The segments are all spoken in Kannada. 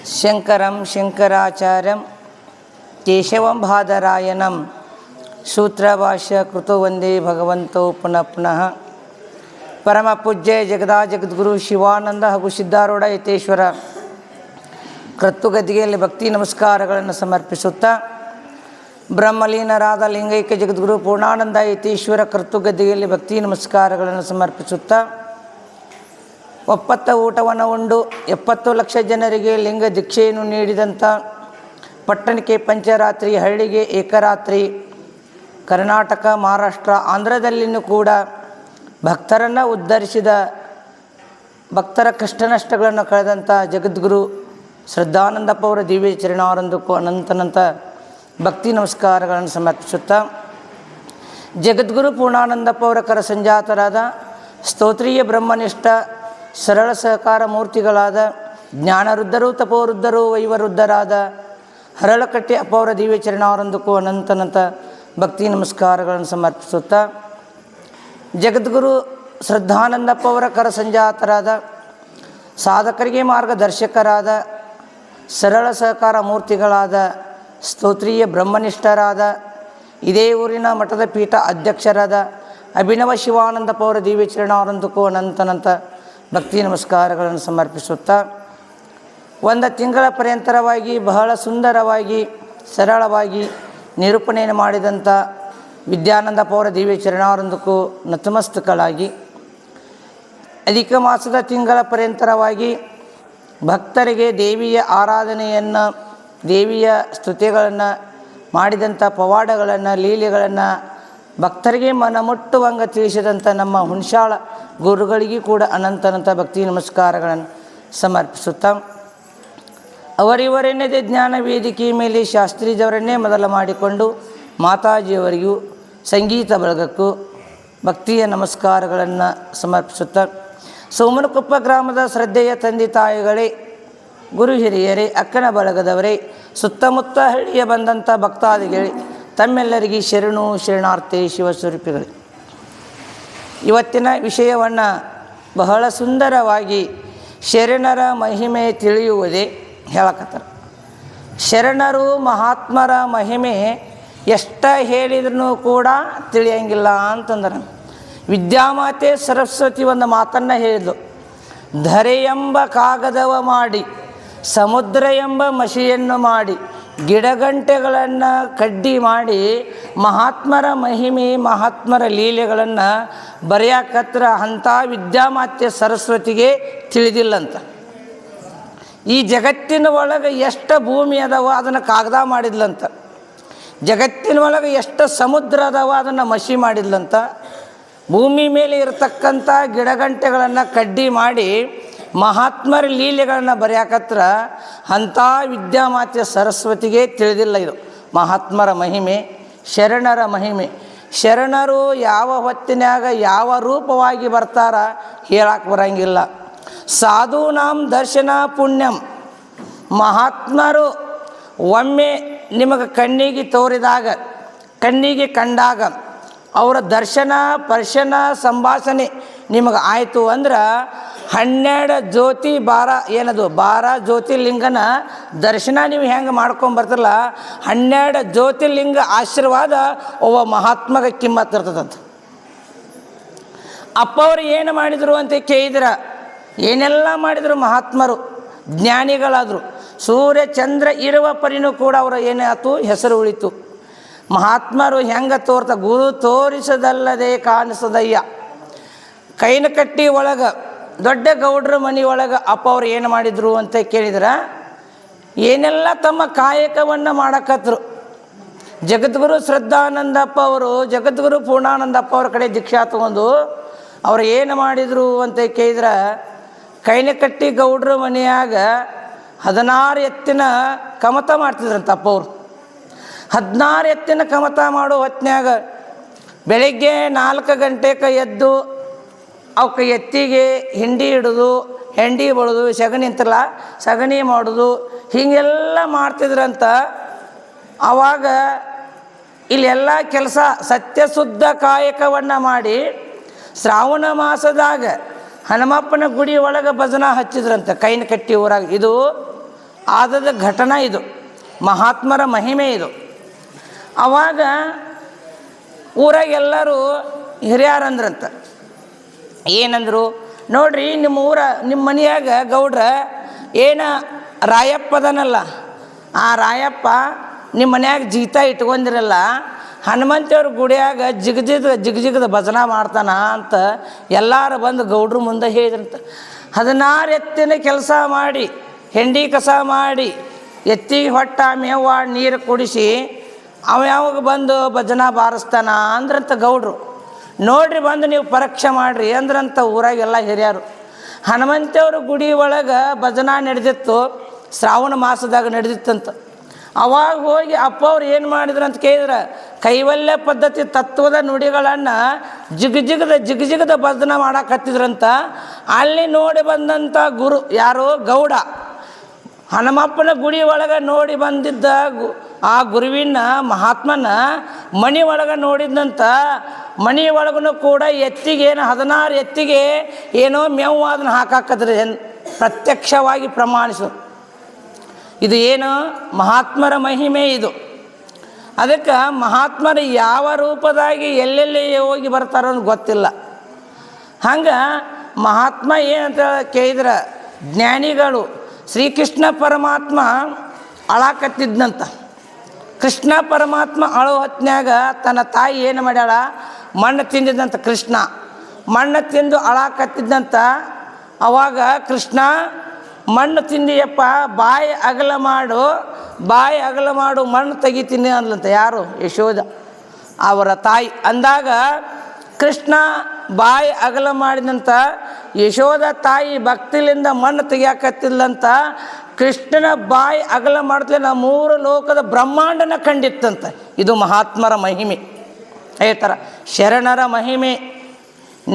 ಶಂಕರಂ ಶಂಕರಾಚಾರ್ಯಂ ಕೇಶವಂ ಬಾದರಾಯಣಂ ಸೂತ್ರಭಾಷ್ಯ ಕೃತೋ ವಂದೇ ಭಗವಂತೋ ಪುನಃ ಪುನಃ. ಪರಮ ಪೂಜ್ಯ ಜಗದಾ ಜಗದ್ಗುರು ಶಿವಾನಂದ ಹಾಗೂ ಸಿದ್ಧಾರೂಢ ಯತೇಶ್ವರ ಕರ್ತೃಗದ್ದಿಗೆಯಲ್ಲಿ ಭಕ್ತಿ ನಮಸ್ಕಾರಗಳನ್ನು ಸಮರ್ಪಿಸುತ್ತಾ, ಬ್ರಹ್ಮಲೀನರಾದ ಲಿಂಗೈಕ್ಯ ಜಗದ್ಗುರು ಪೂರ್ಣಾನಂದ ಯತೀಶ್ವರ ಕರ್ತೃಗದ್ದಿಗೆಯಲ್ಲಿ ಭಕ್ತಿ ನಮಸ್ಕಾರಗಳನ್ನು ಸಮರ್ಪಿಸುತ್ತಾ, ಒಪ್ಪತ್ತ ಊಟವನ್ನು ಉಂಡು 70 ಲಕ್ಷ ಜನರಿಗೆ ಲಿಂಗ ದೀಕ್ಷೆಯನ್ನು ನೀಡಿದಂಥ ಪಟ್ಟಣಕ್ಕೆ ಪಂಚರಾತ್ರಿ, ಹಳ್ಳಿಗೆ ಏಕರಾತ್ರಿ, ಕರ್ನಾಟಕ, ಮಹಾರಾಷ್ಟ್ರ, ಆಂಧ್ರದಲ್ಲಿಯೂ ಕೂಡ ಭಕ್ತರನ್ನು ಉದ್ಧರಿಸಿದ, ಭಕ್ತರ ಕಷ್ಟ ನಷ್ಟಗಳನ್ನು ಕಳೆದಂಥ ಜಗದ್ಗುರು ಶ್ರದ್ಧಾನಂದಪ್ಪ ಅವರ ದಿವ್ಯ ಚರಣಾರವಿಂದಕ್ಕೂ ಅನಂತ ಭಕ್ತಿ ನಮಸ್ಕಾರಗಳನ್ನು ಸಮರ್ಪಿಸುತ್ತಾ, ಜಗದ್ಗುರು ಪೂರ್ಣಾನಂದಪ್ಪ ಅವರ ಕರ ಸಂಜಾತರಾದ ಸ್ತೋತ್ರೀಯ ಬ್ರಹ್ಮನಿಷ್ಠ ಸರಳ ಸಹಕಾರ ಮೂರ್ತಿಗಳಾದ ಜ್ಞಾನವೃದ್ಧರು, ತಪೋವೃದ್ಧರು, ವೈವವೃದ್ಧರಾದ ಹರಳಕಟ್ಟೆ ಅಪ್ಪ ಅವರ ದಿವ್ಯ ಚರಣಾರವಿಂದಕ್ಕೂ ಅನಂತ ಭಕ್ತಿ ನಮಸ್ಕಾರಗಳನ್ನು ಸಮರ್ಪಿಸುತ್ತಾ, ಜಗದ್ಗುರು ಶ್ರದ್ಧಾನಂದಪ್ಪ ಅವರ ಕರ ಸಂಜಾತರಾದ ಸಾಧಕರಿಗೆ ಮಾರ್ಗದರ್ಶಕರಾದ ಸರಳ ಸಹಕಾರ ಮೂರ್ತಿಗಳಾದ ಸ್ತೋತ್ರೀಯ ಬ್ರಹ್ಮನಿಷ್ಠರಾದ ಇದೇ ಊರಿನ ಮಠದ ಪೀಠ ಅಧ್ಯಕ್ಷರಾದ ಅಭಿನವ ಶಿವಾನಂದಪ್ಪ ಅವರ ದಿವ್ಯ ಚರಣಾರವಿಂದಕ್ಕೂ ಅನಂತ ಭಕ್ತಿ ನಮಸ್ಕಾರಗಳನ್ನು ಸಮರ್ಪಿಸುತ್ತಾ, ಒಂದು ತಿಂಗಳ ಪರ್ಯಂತರವಾಗಿ ಬಹಳ ಸುಂದರವಾಗಿ ಸರಳವಾಗಿ ನಿರೂಪಣೆಯನ್ನು ಮಾಡಿದಂಥ ವಿದ್ಯಾನಂದಪ್ಪ ಅವರ ದಿವ್ಯ ಚರಣಾರವಿಂದಕ್ಕೂ ನತಮಸ್ತಕಳಾಗಿ, ಅಧಿಕ ಮಾಸದ ತಿಂಗಳ ಪರ್ಯಂತರವಾಗಿ ಭಕ್ತರಿಗೆ ದೇವಿಯ ಆರಾಧನೆಯನ್ನು, ದೇವಿಯ ಸ್ತುತಿಗಳನ್ನು ಮಾಡಿದಂಥ ಪವಾಡಗಳನ್ನು, ಲೀಲೆಗಳನ್ನು ಭಕ್ತರಿಗೆ ಮನಮುಟ್ಟುವಂಗೆ ತಿಳಿಸಿದಂಥ ನಮ್ಮ ಹುಣಸಾಳ ಗುರುಗಳಿಗೂ ಕೂಡ ಅನಂತ ಭಕ್ತಿ ನಮಸ್ಕಾರಗಳನ್ನು ಸಮರ್ಪಿಸುತ್ತಾ, ಅವರಿವರನ್ನೇ ಜ್ಞಾನ ವೇದಿಕೆಯ ಮೇಲೆ ಶಾಸ್ತ್ರೀಜವರನ್ನೇ ಮೊದಲು ಮಾಡಿಕೊಂಡು ಮಾತಾಜಿಯವರಿಗೂ ಸಂಗೀತ ಬಳಗಕ್ಕೂ ಭಕ್ತಿಯ ನಮಸ್ಕಾರಗಳನ್ನು ಸಮರ್ಪಿಸುತ್ತಾ, ಸೋಮನಕೊಪ್ಪ ಗ್ರಾಮದ ಶ್ರದ್ಧೆಯ ತಂದೆ ತಾಯಿಗಳೇ, ಗುರು ಹಿರಿಯರೇ, ಅಕ್ಕನ ಬಳಗದವರೇ, ಸುತ್ತಮುತ್ತ ಹಳ್ಳಿಯ ಬಂದಂಥ ಭಕ್ತಾದಿಗಳೇ, ತಮ್ಮೆಲ್ಲರಿಗೆ ಶರಣು ಶರಣಾರ್ಥಿ ಶಿವಸ್ವರೂಪಿಗಳೇ. ಇವತ್ತಿನ ವಿಷಯವನ್ನು ಬಹಳ ಸುಂದರವಾಗಿ ಶರಣರ ಮಹಿಮೆ ತಿಳಿಯುವುದೇ ಹೇಳಕತ್ತಾರೆ. ಶರಣರು ಮಹಾತ್ಮರ ಮಹಿಮೆ ಎಷ್ಟ ಹೇಳಿದ್ರೂ ಕೂಡ ತಿಳಿಯಂಗಿಲ್ಲ ಅಂತಂದ್ರೆ, ವಿದ್ಯಾಮಾತೆ ಸರಸ್ವತಿ ಒಂದು ಮಾತನ್ನು ಹೇಳಿದ್ಲು, ಧರೆ ಎಂಬ ಕಾಗದವ ಮಾಡಿ, ಸಮುದ್ರ ಎಂಬ ಮಸಿಯನ್ನು ಮಾಡಿ, ಗಿಡಗಂಟೆಗಳನ್ನು ಕಡ್ಡಿ ಮಾಡಿ ಮಹಾತ್ಮರ ಮಹಿಮೆ, ಮಹಾತ್ಮರ ಲೀಲೆಗಳನ್ನು ಬರೆಯಕತ್ರ ಅಂಥ ವಿದ್ಯಾಮಾತೆ ಸರಸ್ವತಿಗೆ ತಿಳಿದಿಲ್ಲಂತ. ಈ ಜಗತ್ತಿನ ಒಳಗೆ ಎಷ್ಟು ಭೂಮಿ ಅದಾವ ಅದನ್ನು ಕಾಗದ ಮಾಡಿದ್ಲಂತ, ಜಗತ್ತಿನ ಒಳಗೆ ಎಷ್ಟು ಸಮುದ್ರ ಅದಾವ ಅದನ್ನು ಮಸಿ ಮಾಡಿದ್ಲಂತ, ಭೂಮಿ ಮೇಲೆ ಇರತಕ್ಕಂಥ ಗಿಡಗಂಟೆಗಳನ್ನು ಕಡ್ಡಿ ಮಾಡಿ ಮಹಾತ್ಮರ ಲೀಲೆಗಳನ್ನು ಬರೆಯಕತ್ರ ಅಂಥ ವಿದ್ಯಾಮಾತೆ ಸರಸ್ವತಿಗೆ ತಿಳಿದಿಲ್ಲ ಇದು ಮಹಾತ್ಮರ ಮಹಿಮೆ, ಶರಣರ ಮಹಿಮೆ. ಶರಣರು ಯಾವ ಹೊತ್ತಿನಾಗ ಯಾವ ರೂಪವಾಗಿ ಬರ್ತಾರ ಹೇಳಕ್ಕೆ ಬರಂಗಿಲ್ಲ. ಸಾಧೂನಾಂ ದರ್ಶನ ಪುಣ್ಯಂ, ಮಹಾತ್ಮರು ಒಮ್ಮೆ ನಿಮಗೆ ಕಣ್ಣಿಗೆ ತೋರಿದಾಗ, ಕಣ್ಣಿಗೆ ಕಂಡಾಗ ಅವರ ದರ್ಶನ ಪರ್ಶನ ಸಂಭಾಷಣೆ ನಿಮಗೆ ಆಯಿತು ಅಂದ್ರೆ 12 ಜ್ಯೋತಿ ಏನದು 12 ಜ್ಯೋತಿರ್ಲಿಂಗನ ದರ್ಶನ ನೀವು ಹೆಂಗೆ ಮಾಡ್ಕೊಂಬರ್ತಿರಲ್ಲ, 12 ಜ್ಯೋತಿರ್ಲಿಂಗ ಆಶೀರ್ವಾದ ಒಬ್ಬ ಮಹಾತ್ಮಗೆ ಕಿಮ್ಮತ್ತು ಇರ್ತದಂತ. ಅಪ್ಪ ಅವರು ಏನು ಮಾಡಿದರು ಅಂತ ಕೇಳಿದ್ರೆ, ಏನೆಲ್ಲ ಮಾಡಿದರು ಮಹಾತ್ಮರು, ಜ್ಞಾನಿಗಳಾದರು. ಸೂರ್ಯ ಚಂದ್ರ ಇರುವ ಪರಿನೂ ಕೂಡ ಅವರು ಏನಾಯ್ತು, ಹೆಸರು ಉಳಿತು. ಮಹಾತ್ಮರು ಹೆಂಗೆ ತೋರ್ತ, ಗುರು ತೋರಿಸದಲ್ಲದೆ ಕಾಣಿಸದಯ್ಯ. ಕೈನಕಟ್ಟಿ ಒಳಗೆ ದೊಡ್ಡ ಗೌಡ್ರ ಮನೆ ಒಳಗೆ ಅಪ್ಪ ಅವ್ರು ಏನು ಮಾಡಿದರು ಅಂತ ಕೇಳಿದ್ರೆ, ಏನೆಲ್ಲ ತಮ್ಮ ಕಾಯಕವನ್ನು ಮಾಡಕತ್ರು. ಜಗದ್ಗುರು ಶ್ರದ್ಧಾನಂದಪ್ಪ ಅವರು ಜಗದ್ಗುರು ಪೂರ್ಣಾನಂದಪ್ಪ ಅವ್ರ ಕಡೆ ದೀಕ್ಷಾ ತಗೊಂಡು ಅವ್ರು ಏನು ಮಾಡಿದರು ಅಂತ ಕೇಳಿದ್ರೆ, ಕೈನಕಟ್ಟಿ ಗೌಡ್ರ ಮನೆಯಾಗ 16 ಎತ್ತಿನ ಕಮತ ಮಾಡ್ತಿದ್ರಂತ ಅಪ್ಪ ಅವರು. 16 ಎತ್ತಿನ ಕಮತ ಮಾಡೋ ಹೊತ್ತಿನಾಗ ಬೆಳಗ್ಗೆ 4 ಗಂಟೆಗೆ ಎದ್ದು ಅವಕ್ಕೆ ಎತ್ತಿಗೆ ಹಿಂಡಿ ಹಿಡೋದು, ಹೆಂಡಿ ಬಳಿದು, ಸಗಣಿ ಅಂತಿರಲ್ಲ ಸಗಣಿ ಮಾಡೋದು, ಹೀಗೆಲ್ಲ ಮಾಡ್ತಿದ್ರಂತ. ಆವಾಗ ಇಲ್ಲೆಲ್ಲ ಕೆಲಸ ಸತ್ಯಶುದ್ಧ ಕಾಯಕವನ್ನು ಮಾಡಿ ಶ್ರಾವಣ ಮಾಸದಾಗ ಹನುಮಪ್ಪನ ಗುಡಿ ಒಳಗೆ ಭಜನ ಹಚ್ಚಿದ್ರಂತೆ ಕೈನಕಟ್ಟಿ ಊರಾಗ. ಇದು ಆದದ ಘಟನಾ ಇದು, ಮಹಾತ್ಮರ ಮಹಿಮೆ ಇದು. ಆವಾಗ ಊರಾಗ ಎಲ್ಲರೂ ಹಿರಿಯಾರಂದ್ರಂತ. ಏನಂದರು ನೋಡ್ರಿ, ನಿಮ್ಮ ಮನೆಯಾಗ ಗೌಡ್ರ ಏನು ರಾಯಪ್ಪದನಲ್ಲ, ಆ ರಾಯಪ್ಪ ನಿಮ್ಮ ಮನ್ಯಾಗ ಜೀತ ಇಟ್ಕೊಂಡಿರಲ್ಲ, ಹನುಮಂತೇವ್ರ ಗುಡಿಯಾಗ ಜಿಗಜಿಗದ ಭಜನಾ ಮಾಡ್ತಾನ ಅಂತ ಎಲ್ಲರೂ ಬಂದು ಗೌಡ್ರ ಮುಂದೆ ಹೇಳಿದ್ರಂತ. 16 ಎತ್ತಿನ ಕೆಲಸ ಮಾಡಿ, ಹೆಂಡಿ ಕಸ ಮಾಡಿ, ಎತ್ತಿಗೆ ಹೊಟ್ಟ ಮೇವ ನೀರು ಕುಡಿಸಿ ಯಾವಾಗ ಬಂದು ಭಜನಾ ಬಾರಿಸ್ತಾನ ಅಂದ್ರಂತ ಗೌಡ್ರು. ನೋಡ್ರಿ ಬಂದು ನೀವು ಪರೀಕ್ಷೆ ಮಾಡಿರಿ ಅಂದ್ರಂತ ಊರಾಗೆಲ್ಲ ಹಿರಿಯರು. ಹನುಮಂತೇವ್ರ ಗುಡಿ ಒಳಗೆ ಭಜನಾ ನಡೆದಿತ್ತು, ಶ್ರಾವಣ ಮಾಸದಾಗ ನಡೆದಿತ್ತಂತ. ಅವಾಗ ಹೋಗಿ ಅಪ್ಪ ಅವ್ರು ಏನು ಮಾಡಿದ್ರು ಅಂತ ಕೇಳಿದ್ರೆ, ಕೈವಲ್ಯ ಪದ್ಧತಿ ತತ್ವದ ನುಡಿಗಳನ್ನು ಜಿಗಜಿಗದ ಭಜನೆ ಮಾಡಕತ್ತಿದ್ರಂತ. ಅಲ್ಲಿ ನೋಡಿ ಬಂದಂಥ ಗುರು ಯಾರು? ಗೌಡ. ಹನುಮಪ್ಪನ ಗುಡಿ ಒಳಗೆ ನೋಡಿ ಬಂದಿದ್ದ ಆ ಗುರುವಿನ ಮಹಾತ್ಮನ ಮನೆ ಒಳಗೆ ನೋಡಿದಂಥ ಮನೆ ಒಳಗೂ ಕೂಡ ಎತ್ತಿಗೆ 16 ಎತ್ತಿಗೆ ಏನೋ ಮೇವು ಅದನ್ನು ಹಾಕಾಕತ್ರಿ ಪ್ರತ್ಯಕ್ಷವಾಗಿ ಪ್ರಮಾಣಿಸು. ಇದು ಏನು ಮಹಾತ್ಮರ ಮಹಿಮೆ ಇದು. ಅದಕ್ಕೆ ಮಹಾತ್ಮರು ಯಾವ ರೂಪದಾಗಿ ಎಲ್ಲೆಲ್ಲಿ ಹೋಗಿ ಬರ್ತಾರೋ ಅಂತ ಗೊತ್ತಿಲ್ಲ. ಹಂಗೆ ಮಹಾತ್ಮ ಏನಂತ ಕೇಳಿದ್ರೆ, ಜ್ಞಾನಿಗಳು ಶ್ರೀಕೃಷ್ಣ ಪರಮಾತ್ಮ ಅಳಾಕತ್ತಿದ್ದಂತ. ಕೃಷ್ಣ ಪರಮಾತ್ಮ ಅಳೋ ಹೊತ್ನ್ಯಾಗ ತನ್ನ ತಾಯಿ ಏನು ಮಾಡ್ಯಾಳ? ಮಣ್ಣು ತಿಂದಿದ್ದಂತ. ಕೃಷ್ಣ ಮಣ್ಣು ತಿಂದು ಅಳಾಕತ್ತಿದ್ದಂತ. ಅವಾಗ ಕೃಷ್ಣ ಮಣ್ಣು ತಿಂದಿಯಪ್ಪ, ಬಾಯಿ ಅಗಲ ಮಾಡು ಮಣ್ಣು ತೆಗಿತೀನಿ ಅಂದ್ಲಂತ. ಯಾರು? ಯಶೋಧ ಅವರ ತಾಯಿ. ಅಂದಾಗ ಕೃಷ್ಣ ಬಾಯಿ ಅಗಲ ಮಾಡಿದಂಥ ಯಶೋಧ ತಾಯಿ ಭಕ್ತಿಲಿಂದ ಮಣ್ಣು ತೆಗಿಯಾಕತ್ತಿಲ್ಲಂತ. ಕೃಷ್ಣನ ಬಾಯಿ ಅಗಲ ಮಾಡ್ತಲೇ 3 ಲೋಕದ ಬ್ರಹ್ಮಾಂಡನ ಕಂಡಿತ್ತಂತ. ಇದು ಮಹಾತ್ಮರ ಮಹಿಮೆ. ಹೇಳ್ತಾರ, ಶರಣರ ಮಹಿಮೆ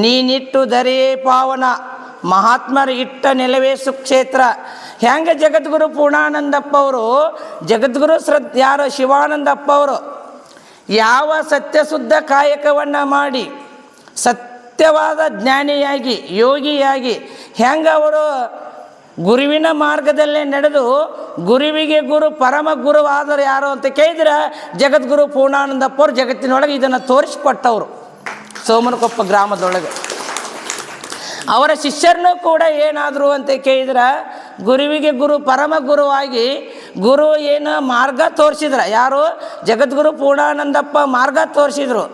ನೀನಿಟ್ಟು ಧರೆಯೇ ಪಾವನ, ಮಹಾತ್ಮರು ಇಟ್ಟ ನೆಲವೇ ಸುಕ್ಷೇತ್ರ. ಹೆಂಗೆ ಜಗದ್ಗುರು ಪೂರ್ಣಾನಂದಪ್ಪ ಅವರು, ಜಗದ್ಗುರು ಯಾರು? ಶಿವಾನಂದಪ್ಪ ಅವರು ಯಾವ ಸತ್ಯಶುದ್ಧ ಕಾಯಕವನ್ನು ಮಾಡಿ ಸತ್ಯವಾದ ಜ್ಞಾನಿಯಾಗಿ ಯೋಗಿಯಾಗಿ ಹೆಂಗೆ ಅವರು ಗುರುವಿನ ಮಾರ್ಗದಲ್ಲೇ ನಡೆದು ಗುರುವಿಗೆ ಗುರು ಪರಮ ಗುರುವಾದರು ಯಾರು ಅಂತ ಕೇಳಿದ್ರೆ ಜಗದ್ಗುರು ಪೂರ್ಣಾನಂದಪ್ಪ ಅವರು ಜಗತ್ತಿನೊಳಗೆ ಇದನ್ನು ತೋರಿಸಿಕೊಟ್ಟವರು. ಸೋಮನಕೊಪ್ಪ ಗ್ರಾಮದೊಳಗೆ ಅವರ ಶಿಷ್ಯರನ್ನು ಕೂಡ ಏನಾದರು ಅಂತ ಕೇಳಿದ್ರೆ ಗುರುವಿಗೆ ಗುರು ಪರಮ ಗುರುವಾಗಿ ಗುರು ಏನು ಮಾರ್ಗ ತೋರಿಸಿದ್ರ. ಯಾರು? ಜಗದ್ಗುರು ಪೂರ್ಣಾನಂದಪ್ಪ ಮಾರ್ಗ ತೋರಿಸಿದ್ರು.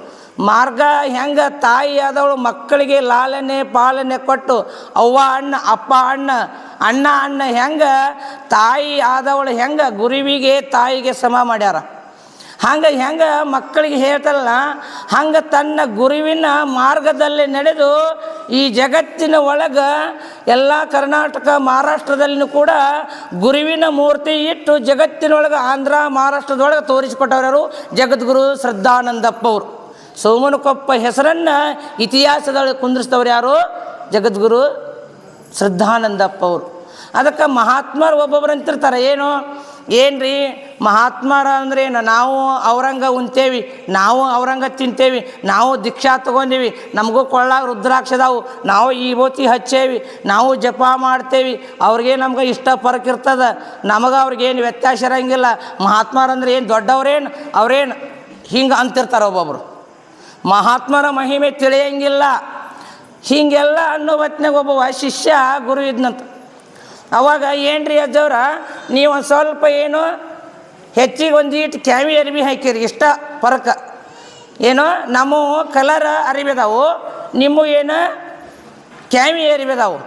ಮಾರ್ಗ ಹೆಂಗೆ ತಾಯಿ ಆದವಳು ಮಕ್ಕಳಿಗೆ ಲಾಲನೆ ಪಾಲನೆ ಕೊಟ್ಟು ಅವ್ವ ಅಣ್ಣ ಅಪ್ಪ ಅಣ್ಣ ಅಣ್ಣ ಅಣ್ಣ ಹೆಂಗೆ ತಾಯಿ ಆದವಳು ಹೆಂಗೆ ಗುರುವಿಗೆ ತಾಯಿಗೆ ಸಮ ಮಾಡ್ಯಾರ, ಹೆಂಗೆ ಮಕ್ಕಳಿಗೆ ಹೇಳ್ತಲ್ಲ ಹಂಗೆ ತನ್ನ ಗುರುವಿನ ಮಾರ್ಗದಲ್ಲಿ ನಡೆದು ಈ ಜಗತ್ತಿನ ಒಳಗೆ ಎಲ್ಲ ಕರ್ನಾಟಕ ಮಹಾರಾಷ್ಟ್ರದಲ್ಲಿನೂ ಕೂಡ ಗುರುವಿನ ಮೂರ್ತಿ ಇಟ್ಟು ಜಗತ್ತಿನೊಳಗೆ ಆಂಧ್ರ ಮಹಾರಾಷ್ಟ್ರದೊಳಗೆ ತೋರಿಸಿಕೊಟ್ಟವರು ಜಗದ್ಗುರು ಶ್ರದ್ಧಾನಂದಪ್ಪ ಅವರು. ಸೋಮನಕೊಪ್ಪ ಹೆಸರನ್ನು ಇತಿಹಾಸದೊಳಗೆ ಕುಂದಿರಿಸಿದವರು ಯಾರು? ಜಗದ್ಗುರು ಶ್ರದ್ಧಾನಂದಪ್ಪ ಅವರು. ಅದಕ್ಕೆ ಮಹಾತ್ಮರು ಒಬ್ಬೊಬ್ಬರು ಅಂತಿರ್ತಾರೆ, ಏನ್ರಿ ಮಹಾತ್ಮರ ಅಂದ್ರೇನು? ನಾವು ಔರಂಗ ಉಣ್ತೇವಿ, ನಾವು ಔರಂಗ ತಿಂತೇವಿ, ನಾವು ದೀಕ್ಷಾ ತೊಗೊಂಡೀವಿ, ನಮಗೂ ಕೊಳ್ಳಾಗ ರುದ್ರಾಕ್ಷದಾವು, ನಾವು ಈ ಬೋತಿ ಹಚ್ಚೇವಿ, ನಾವು ಜಪ ಮಾಡ್ತೇವಿ, ಅವ್ರಿಗೆ ನಮ್ಗೆ ಇಷ್ಟ ಫರಕ್ ಇರ್ತದೆ, ನಮಗೆ ಅವ್ರಿಗೇನು ವ್ಯತ್ಯಾಸ ಇರೋಂಗಿಲ್ಲ, ಮಹಾತ್ಮರಂದ್ರೆ ಏನು ದೊಡ್ಡವ್ರೇನು ಅವ್ರೇನು ಹಿಂಗೆ ಅಂತಿರ್ತಾರೆ ಒಬ್ಬೊಬ್ಬರು. ಮಹಾತ್ಮರ ಮಹಿಮೆ ತಿಳಿಯಂಗಿಲ್ಲ. ಹೀಗೆಲ್ಲ ಅನ್ನೋ ಹೊತ್ನಾಗ ಒಬ್ಬ ಶಿಷ್ಯ ಗುರು ಇದ್ನಂತ. ಅವಾಗ ಏನ್ರಿ ಅಜ್ಜವ್ರ ನೀವು ಒಂದು ಸ್ವಲ್ಪ ಹೆಚ್ಚಿಗೆ ಒಂದೀಟು ಕ್ಯಾವಿ ಅರಿವಿ ಹಾಕಿರಿ, ಇಷ್ಟ ಫರಕ ನಮ್ಮ ಕಲರ್ ಅರಿವಿದಾವು, ನಿಮ್ಮ ಕ್ಯಾವಿ ಅರಿವಿದಾವು,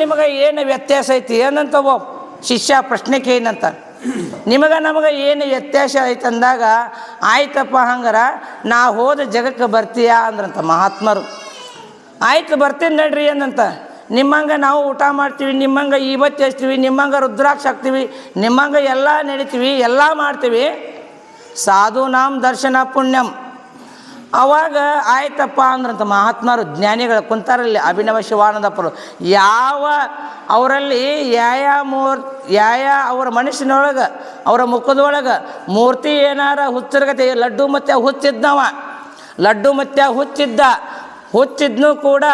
ನಿಮಗೆ ಏನು ವ್ಯತ್ಯಾಸ ಐತಿ ಅನ್ನಂತ ಒಬ್ಬ ಶಿಷ್ಯ ಪ್ರಶ್ನೆ ಕೇಳಿನಂತ. ನಮಗೆ ಏನು ವ್ಯತ್ಯಾಸ ಐತೆ ಅಂದಾಗ, ಆಯ್ತಪ್ಪ ಹಂಗಾರ ನಾ ಹೋದ ಜಗಕ್ಕೆ ಬರ್ತೀಯಾ ಅಂದ್ರಂತ ಮಹಾತ್ಮರು. ಆಯ್ತು ಬರ್ತೀನಿ ನಡ್ರಿ ಅಂದಂತ. ನಿಮ್ಮಂಗೆ ನಾವು ಊಟ ಮಾಡ್ತೀವಿ, ನಿಮ್ಮಂಗೆ ಇವತ್ತು ಹಚ್ತೀವಿ, ನಿಮ್ಮಂಗೆ ರುದ್ರಾಕ್ಷ ಹಾಕ್ತೀವಿ, ನಿಮ್ಮಂಗೆ ಎಲ್ಲ ನಡಿತೀವಿ, ಎಲ್ಲ ಮಾಡ್ತೀವಿ, ಸಾಧು ನಾಮ ದರ್ಶನ ಪುಣ್ಯಂ. ಅವಾಗ ಆಯ್ತಪ್ಪ ಅಂದ್ರಂತ ಮಹಾತ್ಮರು. ಜ್ಞಾನಿಗಳು ಕುಂತಾರಲ್ಲಿ ಅಭಿನವ ಶಿವಾನಂದಪ್ಪರು ಯಾವ ಅವರಲ್ಲಿ ಅವರ ಮನುಷ್ಯನೊಳಗೆ ಅವರ ಮುಖದೊಳಗೆ ಮೂರ್ತಿ ಏನಾರ ಹುಚ್ಚಿರ್ಗತೆ ಲಡ್ಡು ಮತ್ತೆ ಹುಚ್ಚಿದ್ದವ, ಲಡ್ಡು ಮತ್ತೆ ಹುಚ್ಚಿದ್ದ ಹುಚ್ಚಿದ್ನೂ ಕೂಡ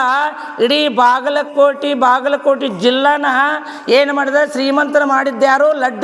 ಇಡೀ ಬಾಗಲಕೋಟೆ ಜಿಲ್ಲಾನ ಏನು ಮಾಡಿದ ಶ್ರೀಮಂತರ ಮಾಡಿದ್ದ್ಯಾರು ಲಡ್ಡು